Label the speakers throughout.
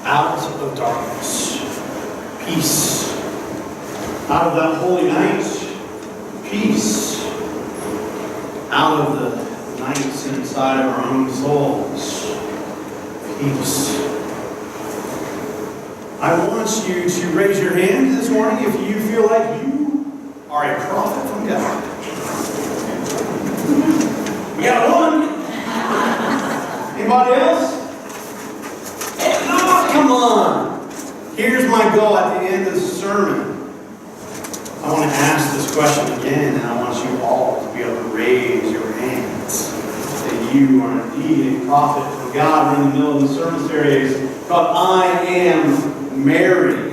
Speaker 1: out of darkness, peace. Out of that holy night, peace. Out of the nights inside of our own souls, peace. I want you to raise your hand this morning if you feel like you are a prophet from God. We got one. Anybody else? Oh, come on. Here's my goal at the end of the sermon. I want to ask this question again, and I want you all to be able to raise your hands. That you are indeed a prophet from God. We're in the middle of the sermon series called I Am Mary.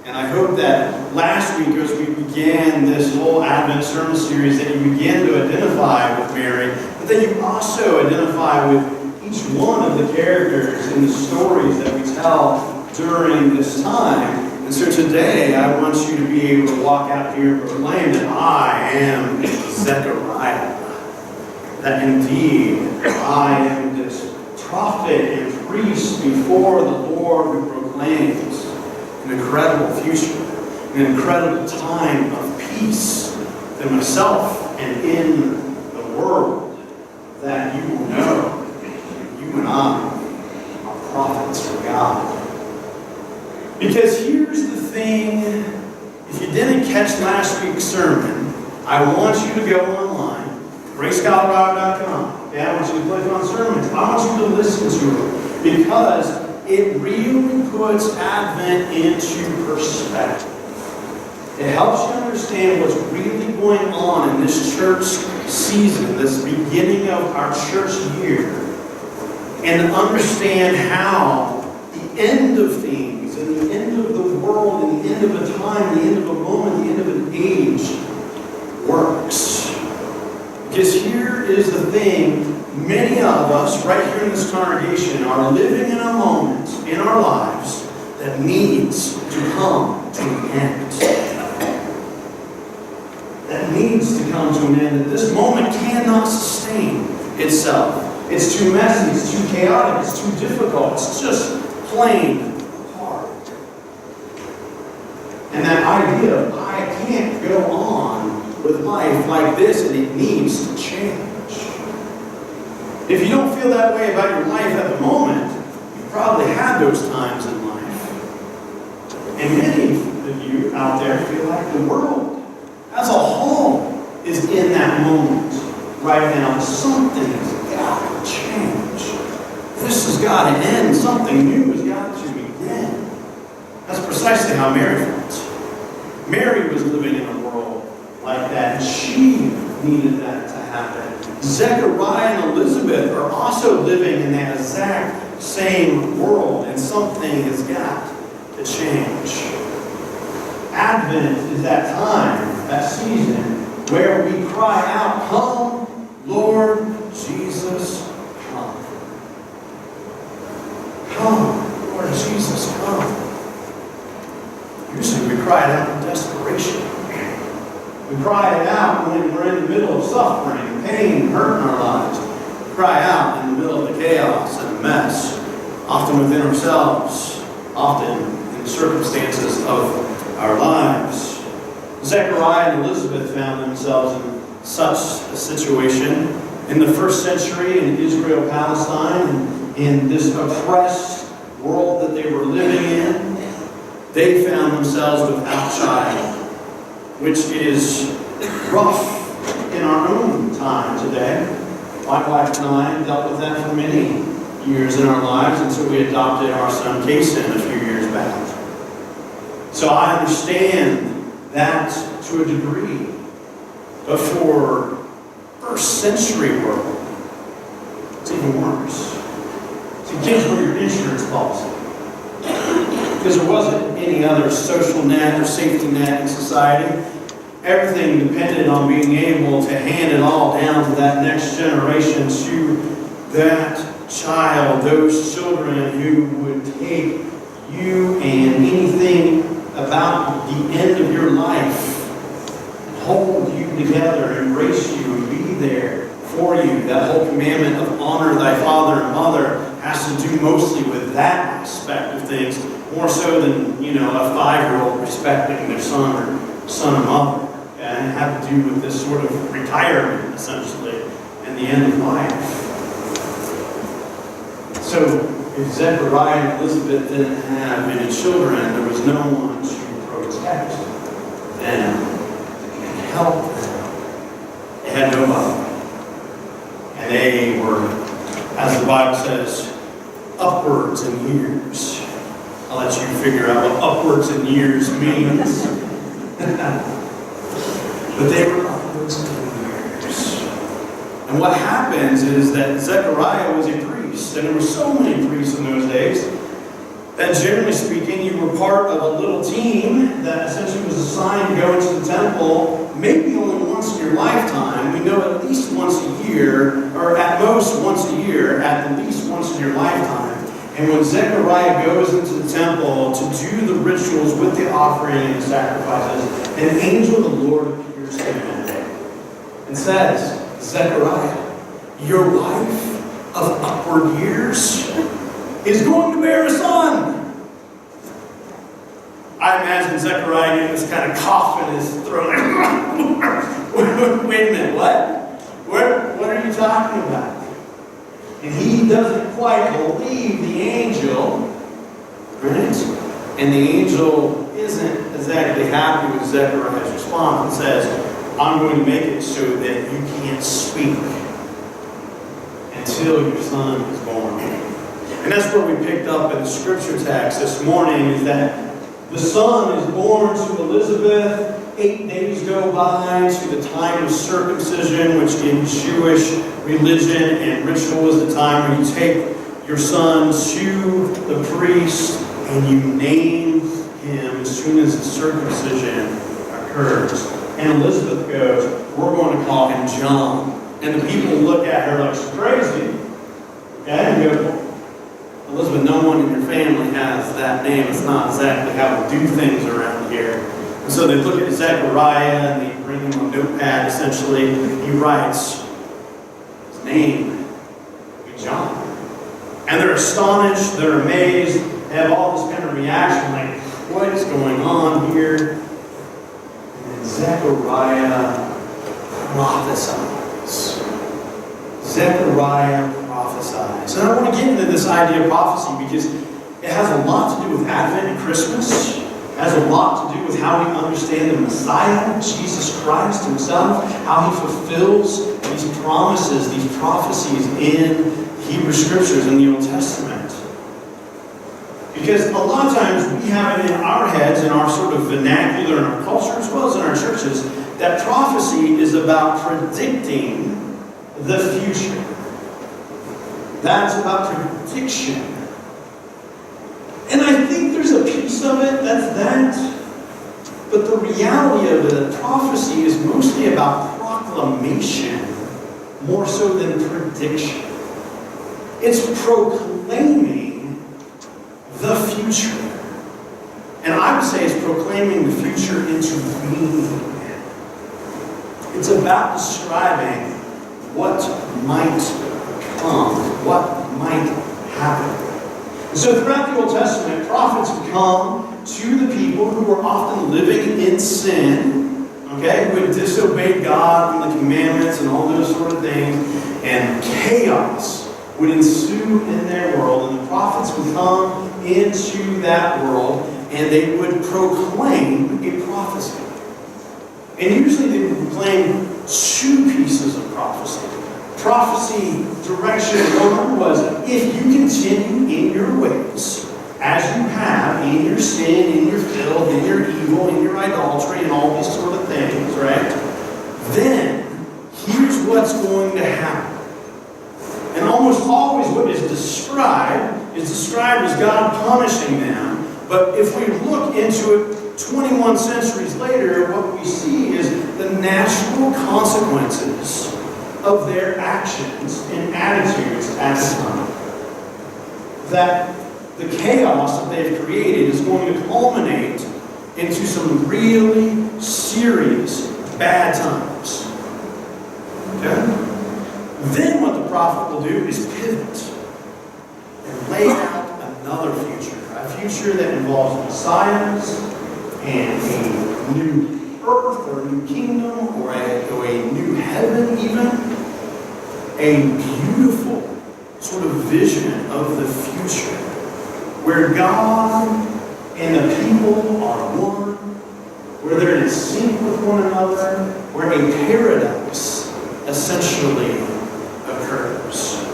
Speaker 1: And I hope that last week, as we began this whole Advent sermon series, that you begin to identify with Mary, but that you also identify with each one of the characters in the stories that we tell during this time. And so today, I want you to be able to walk out here and proclaim that I am Zechariah. That indeed, I am this prophet and priest before the Lord who proclaims an incredible future, an incredible time of peace in myself and in the world, that you will know that you and I are prophets from God. Because here's the thing, if you didn't catch last week's sermon, I want you to go online, gracecolorado.com. Okay, I want you to click on sermons. I want you to listen to it, because it really puts Advent into perspective. It helps you understand what's really going on in this church season, this beginning of our church year, and understand how the end of things, and the end of the world, and the end of a time, the end of a moment, the end of an age works. Because here is the thing, many of us right here in this congregation are living in a moment in our lives that needs to come to an end. That needs to come to an end. That this moment cannot sustain itself. It's too messy, it's too chaotic, it's too difficult, it's just plain hard. And that idea of I can't go on with life like this, and it needs to change. If you don't feel that way about your life at the moment, you've probably had those times in life. And many of you out there feel like the world as a whole is in that moment right now. Something's got to change. This has got to end. Something new has got to begin. That's precisely how Mary felt. Mary was living in a world like that, and she needed that to happen. Zechariah and Elizabeth are also living in that exact same world, and something has got to change. Advent is that time, that season, where we cry out, "Come, Lord Jesus, come. Come, Lord Jesus, come." Usually we cry it out in desperation. We cry it out when we're in the middle of suffering, pain, hurt in our lives. We cry out in the middle of the chaos and the mess, often within ourselves, often in the circumstances of our lives. Zechariah and Elizabeth found themselves in such a situation in the first century in Israel, Palestine, in this oppressed world that they were living in. They found themselves without child, which is rough in our own time today. My wife and I dealt with that for many years in our lives until we adopted our son Kason a few years back. So I understand that to a degree. But for first century world, it's even worse. So kids were your insurance policy. Because there wasn't any other social net or safety net in society. Everything depended on being able to hand it all down to that next generation, to that child, those children who would take you and anything about the end of your life, hold you together, embrace you, and be there for you. That whole commandment of honor thy father and mother has to do mostly with that aspect of things, more so than, a 5-year-old respecting their son or mother. And it had to do with this sort of retirement, essentially, and the end of life. So, if Zechariah and Elizabeth didn't have any children, there was no one to protect them and help them. They had nobody. And they were, as the Bible says, upwards in years. I'll let you figure out what upwards in years means. But they were upwards in years. And what happens is that Zechariah was a priest, and there were so many priests in those days that, generally speaking, you were part of a little team that essentially was assigned to go into the temple maybe only once in your lifetime. We know at least once a year, or at most once a year, at the least once in your lifetime. And when Zechariah goes into the temple to do the rituals with the offering and the sacrifices, an angel of the Lord appears to him and says, Zechariah, your wife of upward years is going to bear a son. I imagine Zechariah getting this kind of cough in his throat. Wait a minute, what? What are you talking about? And he doesn't quite believe the angel, right? And the angel isn't exactly happy with Zechariah's response and says, I'm going to make it so that you can't speak until your son is born. And that's where we picked up in the scripture text this morning, is that the son is born to Elizabeth. 8 days go by to the time of circumcision, which in Jewish religion and ritual is the time when you take your son to the priest and you name him as soon as the circumcision occurs. And Elizabeth goes, we're going to call him John. And the people look at her like she's crazy. Okay? And go, Elizabeth, no one in your family has that name. It's not exactly how we do things around here. And so they look at Zechariah and they bring him a notepad, essentially. He writes, his name will be John. And they're astonished, they're amazed, they have all this kind of reaction, like, what is going on here? And then Zechariah prophesies. Zechariah prophesies. And I want to get into this idea of prophecy because it has a lot to do with Advent and Christmas. It has a lot to do with how we understand the Messiah, Jesus Christ himself, how he fulfills these promises, these prophecies in Hebrew Scriptures in the Old Testament. Because a lot of times we have it in our heads, in our sort of vernacular, in our culture, as well as in our churches, that prophecy is about predicting the future. That's about prediction. And I think there's a piece of it that's that. But the reality of it, prophecy is mostly about proclamation more so than prediction. It's proclaiming the future. And I would say it's proclaiming the future into being. It's about describing what might come, what might happen. And so throughout the Old Testament, prophets would come to the people who were often living in sin, okay, who had disobeyed God and the commandments and all those sort of things, and chaos would ensue in their world, and the prophets would come into that world, and they would proclaim a prophecy. And usually they would proclaim two pieces of prophecy. Prophecy direction one was, if you continue in your ways, as you have, in your sin, in your filth, in your evil, in your idolatry, and all these sort of things, right? Then, here's what's going to happen. And almost always what is described as God punishing them. But if we look into it 21 centuries later, what we see is the natural consequences of their actions and attitudes at the time. That the chaos that they've created is going to culminate into some really serious bad times. Okay? Then what the prophet will do is pivot and lay out future that involves messiahs and a new earth or a new kingdom or a new heaven even. A beautiful sort of vision of the future where God and the people are one, where they're in sync with one another, where a paradise essentially occurs.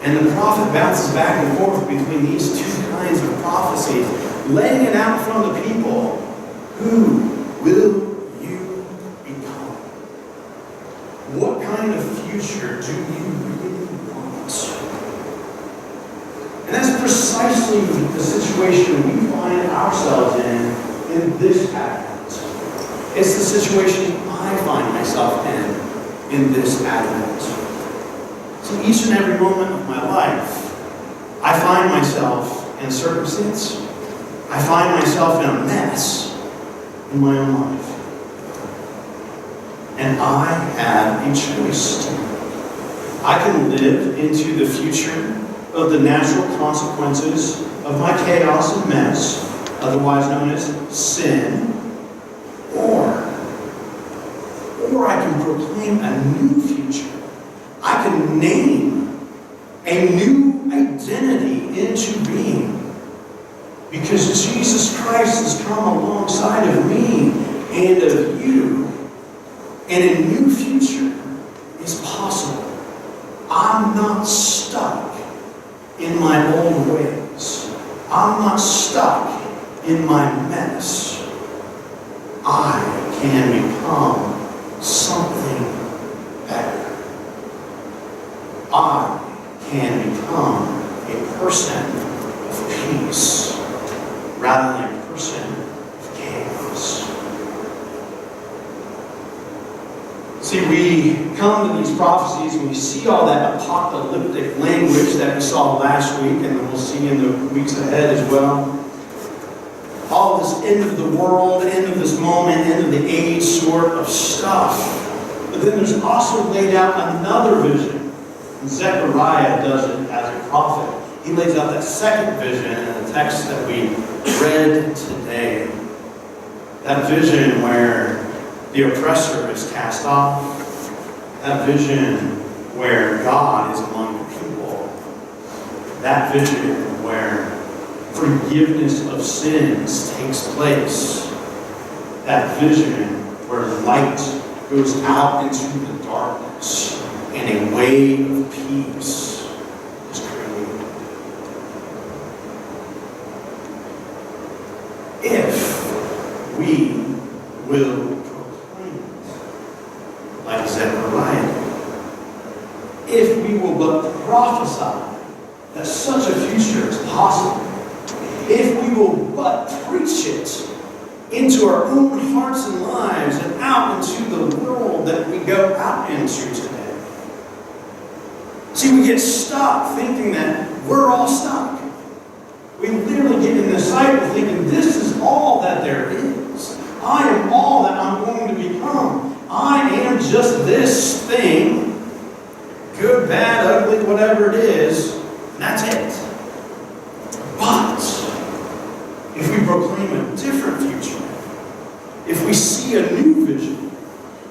Speaker 1: And the prophet bounces back and forth between these two kinds of prophecies, laying it out from the people. Who will you become? What kind of future do you really want? And that's precisely the situation we find ourselves in this Advent. It's the situation I find myself in this Advent. So each and every moment of my life, I find myself in a circumstance. I find myself in a mess in my own life. And I have a choice. I can live into the future of the natural consequences of my chaos and mess, otherwise known as sin, or I can proclaim a new future. I can name a new identity into being. Because Jesus Christ has come alongside of me and of you. And a new future is possible. I'm not stuck in my old ways. I'm not stuck in my mess. I can become something better. I can become a person of peace rather than a person of chaos. See, we come to these prophecies and we see all that apocalyptic language that we saw last week and that we'll see in the weeks ahead as well. All this end of the world, end of this moment, end of the age sort of stuff. But then there's also laid out another vision. And Zechariah does it as a prophet. He lays out that second vision in the text that we read today. That vision where the oppressor is cast off. That vision where God is among the people. That vision where forgiveness of sins takes place. That vision where light goes out into the darkness and a way of peace is created. If we will proclaim it like Zechariah, if we will but prophesy that such a future is possible, if we will but preach it into our own hearts and lives and out into the world that we go out into today. See, we get stuck thinking that we're all stuck. We literally get in this cycle thinking this is all that there is. I am all that I'm going to become. I am just this thing, good, bad, ugly, whatever it is, and that's it. But if we proclaim a different future, if we see a new vision,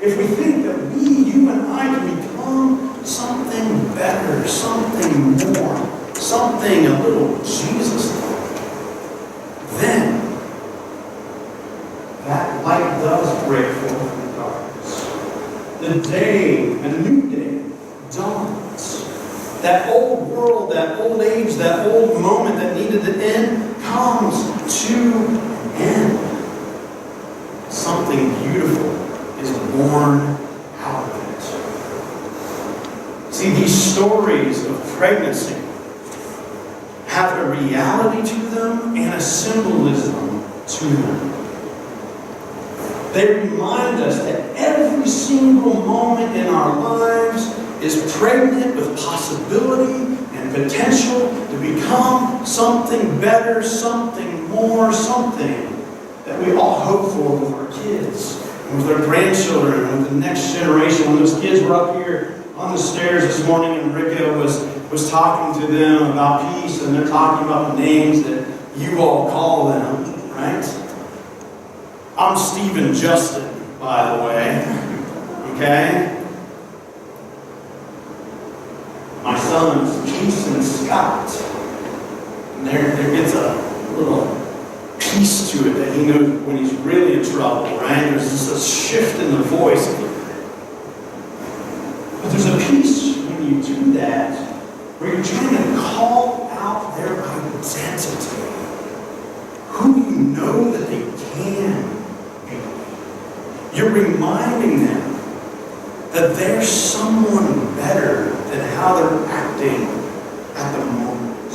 Speaker 1: if we think that you and I can become something better, something more, something a little Jesus-like, then that light does break forth in the darkness. The day, a new day, dawns. That old world, that old age, that old moment that needed to end comes to an end. Something beautiful is born out of it. See, these stories of pregnancy have a reality to them and a symbolism to them. They remind us that every single moment in our lives is pregnant with possibility and potential to become something better, something more, something that we all hope for with our kids, and with our grandchildren, and with the next generation. When those kids were up here on the stairs this morning and Rika was talking to them about peace, and they're talking about the names that you all call them, right? I'm Stephen Justin, by the way. Okay? My son is Jason Scott. And there gets a little peace to it that he knows when he's really in trouble, right? There's just a shift in the voice. But there's a peace when you do that, where you're trying to call out their identity. Who you know that they can be. You're reminding them that they're someone better than how they're acting at the moment.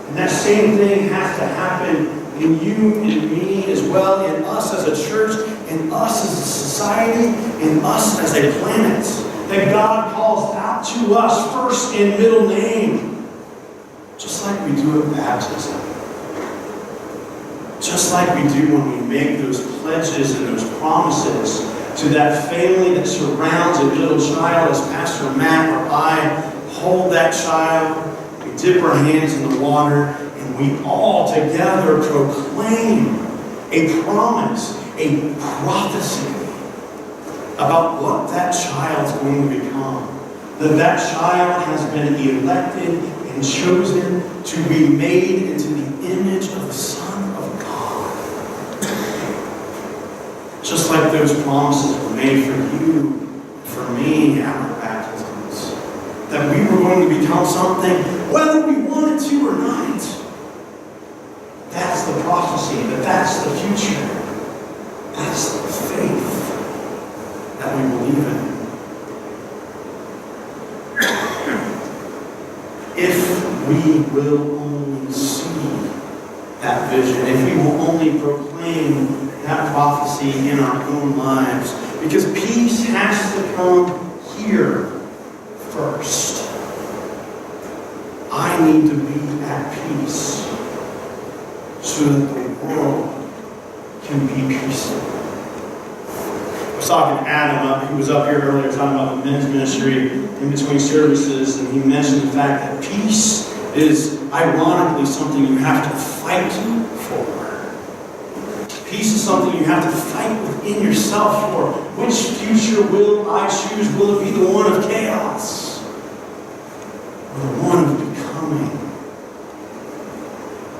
Speaker 1: And that same thing has to happen in you and me as well, in us as a church, in us as a society, in us as a planet. That God calls out to us first in middle name. Just like we do at baptism. Just like we do when we make those pledges and those promises to that family that surrounds a little child, as Pastor Matt or I hold that child, we dip our hands in the water, and we all together proclaim a promise, a prophecy about what that child's going to become. That child has been elected and chosen to be made into the image of the Son of God. Just like those promises were made for you, for me at our baptisms. That we were going to become something, whether we wanted to or not. That's the prophecy, that's the future. That's the faith that we believe in. If we will only see that vision, if we will only proclaim that prophecy in our own lives, because peace has to come here first. I need to be at peace so that the world can be peaceful. I was talking to Adam, who was up here earlier talking about the men's ministry in between services, and he mentioned the fact that peace is ironically something you have to fight for. Peace is something you have to fight within yourself for. Which future will I choose? Will it be the one of chaos? Or the one of becoming?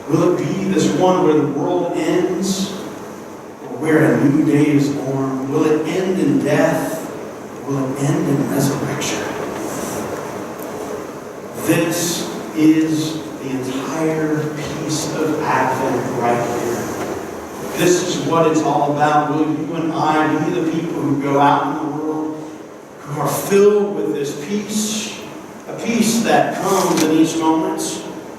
Speaker 1: Will it be this one where the world ends? Or where a new day is born? Will it end in death? Or will it end in resurrection? This is the entire piece of Advent right here. This is what it's all about. Will you and I be the people who go out in the world, who are filled with this peace, a peace that comes in each moment,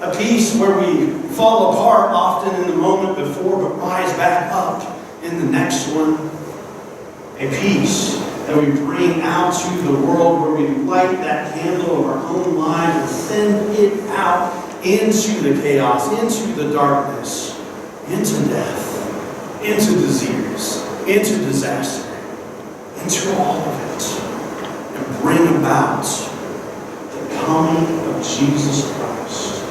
Speaker 1: a peace where we fall apart often in the moment before, but rise back up in the next one, a peace that we bring out to the world, where we light that candle of our own lives and send it out into the chaos, into the darkness, into death, into disease, into disaster, into all of it, and bring about the coming of Jesus Christ.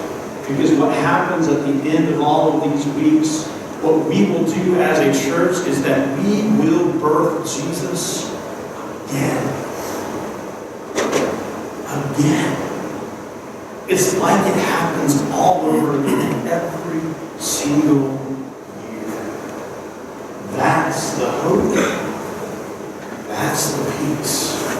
Speaker 1: Because what happens at the end of all of these weeks, what we will do as a church is that we will birth Jesus again. It's like it happens all over again every single year. That's the hope. That's the peace.